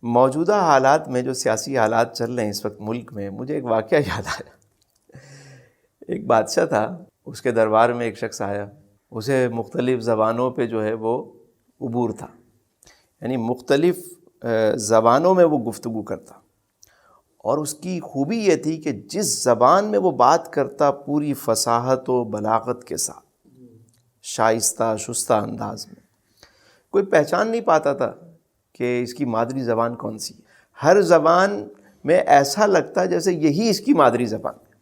موجودہ حالات میں جو سیاسی حالات چل رہے ہیں اس وقت ملک میں، مجھے ایک واقعہ یاد آیا۔ ایک بادشاہ تھا، اس کے دربار میں ایک شخص آیا، اسے مختلف زبانوں پہ جو ہے وہ عبور تھا، یعنی مختلف زبانوں میں وہ گفتگو کرتا، اور اس کی خوبی یہ تھی کہ جس زبان میں وہ بات کرتا پوری فصاحت و بلاغت کے ساتھ، شائستہ شستہ انداز میں، کوئی پہچان نہیں پاتا تھا کہ اس کی مادری زبان کون سی ہے۔ ہر زبان میں ایسا لگتا جیسے یہی اس کی مادری زبان ہے۔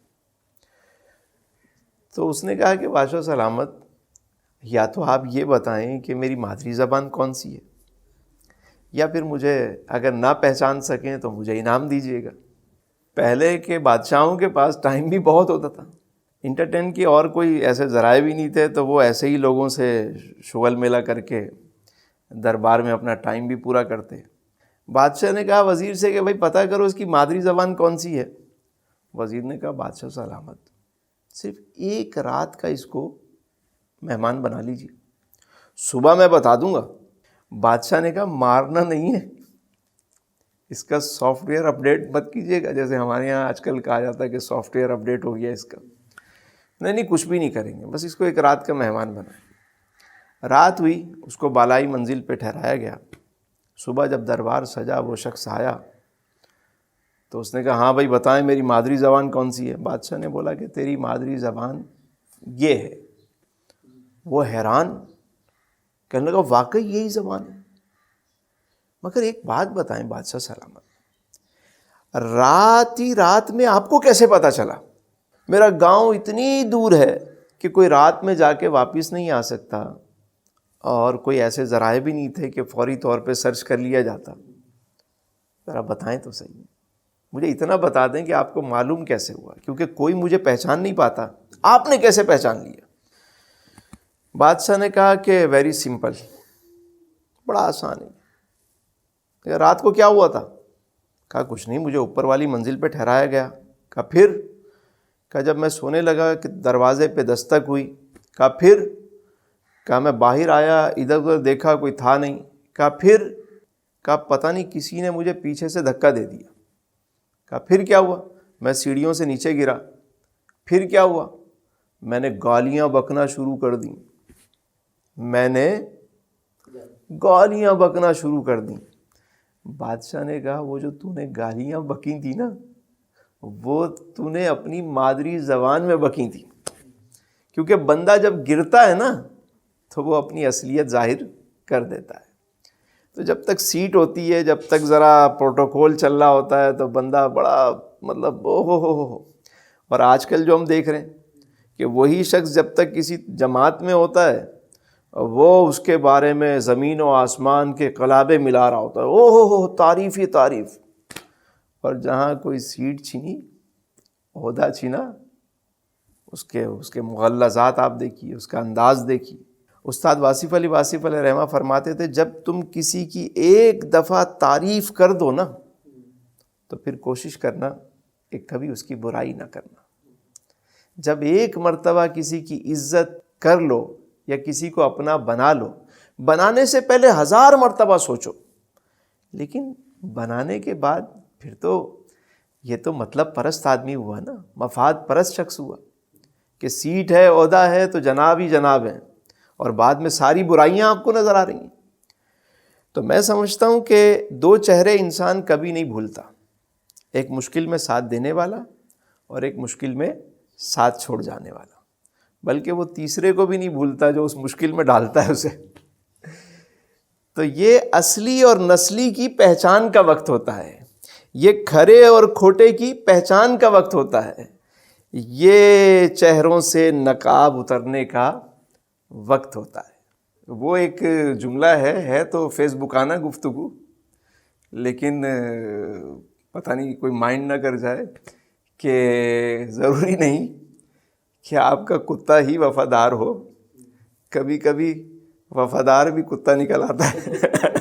تو اس نے کہا کہ بادشاہ سلامت، یا تو آپ یہ بتائیں کہ میری مادری زبان کون سی ہے، یا پھر مجھے اگر نہ پہچان سکیں تو مجھے انعام دیجیے گا۔ پہلے کے بادشاہوں کے پاس ٹائم بھی بہت ہوتا تھا، انٹرٹین کی اور کوئی ایسے ذرائع بھی نہیں تھے، تو وہ ایسے ہی لوگوں سے شغل میلہ کر کے دربار میں اپنا ٹائم بھی پورا کرتے۔ بادشاہ نے کہا وزیر سے کہ بھائی پتہ کرو اس کی مادری زبان کون سی ہے۔ وزیر نے کہا بادشاہ سلامت، صرف ایک رات کا اس کو مہمان بنا لیجیے، صبح میں بتا دوں گا۔ بادشاہ نے کہا مارنا نہیں ہے، اس کا سافٹ ویئر اپڈیٹ مت کیجیے گا، جیسے ہمارے یہاں آج کل کہا جاتا ہے کہ سافٹ ویئر اپڈیٹ ہو گیا اس کا۔ نہیں کچھ بھی نہیں کریں گے، بس اس کو ایک رات کا مہمان بنائیں۔ رات ہوئی، اس کو بالائی منزل پہ ٹھہرایا گیا۔ صبح جب دربار سجا، وہ شخص آیا تو اس نے کہا ہاں بھائی بتائیں میری مادری زبان کون سی ہے۔ بادشاہ نے بولا کہ تیری مادری زبان یہ ہے۔ وہ حیران، کہنے لگا واقعی یہی زبان ہے، مگر ایک بات بتائیں بادشاہ سلامت، رات ہی رات میں آپ کو کیسے پتا چلا؟ میرا گاؤں اتنی دور ہے کہ کوئی رات میں جا کے واپس نہیں آ سکتا، اور کوئی ایسے ذرائع بھی نہیں تھے کہ فوری طور پہ سرچ کر لیا جاتا۔ ذرا بتائیں تو صحیح، مجھے اتنا بتا دیں کہ آپ کو معلوم کیسے ہوا، کیونکہ کوئی مجھے پہچان نہیں پاتا، آپ نے کیسے پہچان لیا؟ بادشاہ نے کہا کہ ویری سمپل، بڑا آسان ہے۔ رات کو کیا ہوا تھا؟ کہا کچھ نہیں، مجھے اوپر والی منزل پہ ٹھہرایا گیا۔ کہا پھر؟ کہا جب میں سونے لگا کہ دروازے پہ دستک ہوئی۔ کہا پھر؟ کہا میں باہر آیا، ادھر ادھر دیکھا، کوئی تھا نہیں۔ کہا پھر؟ کہا پتہ نہیں کسی نے مجھے پیچھے سے دھکا دے دیا۔ کہا پھر کیا ہوا؟ میں سیڑھیوں سے نیچے گرا۔ پھر کیا ہوا؟ میں نے گالیاں بکنا شروع کر دیں، میں نے گالیاں بکنا شروع کر دیں۔ بادشاہ نے کہا وہ جو تو نے گالیاں بکی تھی نا، وہ تو نے اپنی مادری زبان میں بکی تھی، کیونکہ بندہ جب گرتا ہے نا تو وہ اپنی اصلیت ظاہر کر دیتا ہے۔ تو جب تک سیٹ ہوتی ہے، جب تک ذرا پروٹوکول چل رہا ہوتا ہے، تو بندہ بڑا مطلب او ہو۔ اور آج کل جو ہم دیکھ رہے ہیں کہ وہی شخص جب تک کسی جماعت میں ہوتا ہے، وہ اس کے بارے میں زمین و آسمان کے قلابے ملا رہا ہوتا ہے، او ہو تعریف ہی تعریف۔ اور جہاں کوئی سیٹ چھینی، عہدہ چھینا، اس کے مغلظات آپ دیکھیے، اس کا انداز دیکھیے۔ استاد واصف علی رحمہ فرماتے تھے جب تم کسی کی ایک دفعہ تعریف کر دو نا، تو پھر کوشش کرنا کہ کبھی اس کی برائی نہ کرنا۔ جب ایک مرتبہ کسی کی عزت کر لو یا کسی کو اپنا بنا لو، بنانے سے پہلے 1000 مرتبہ سوچو، لیکن بنانے کے بعد پھر تو یہ تو مطلب پرست آدمی ہوا نا، مفاد پرست شخص ہوا کہ سیٹ ہے، عہدہ ہے تو جناب ہی جناب ہیں، اور بعد میں ساری برائیاں آپ کو نظر آ رہی ہیں۔ تو میں سمجھتا ہوں کہ 2 چہرے انسان کبھی نہیں بھولتا، ایک مشکل میں ساتھ دینے والا اور ایک مشکل میں ساتھ چھوڑ جانے والا، بلکہ وہ تیسرے کو بھی نہیں بھولتا جو اس مشکل میں ڈالتا ہے اسے۔ تو یہ اصلی اور نسلی کی پہچان کا وقت ہوتا ہے، یہ کھرے اور کھوٹے کی پہچان کا وقت ہوتا ہے، یہ چہروں سے نقاب اترنے کا وقت ہوتا ہے۔ وہ ایک جملہ ہے تو فیس بکانہ گفتگو، لیکن پتہ نہیں کوئی مائنڈ نہ کر جائے کہ ضروری نہیں کہ آپ کا کتا ہی وفادار ہو، کبھی کبھی وفادار بھی کتا نکل آتا ہے۔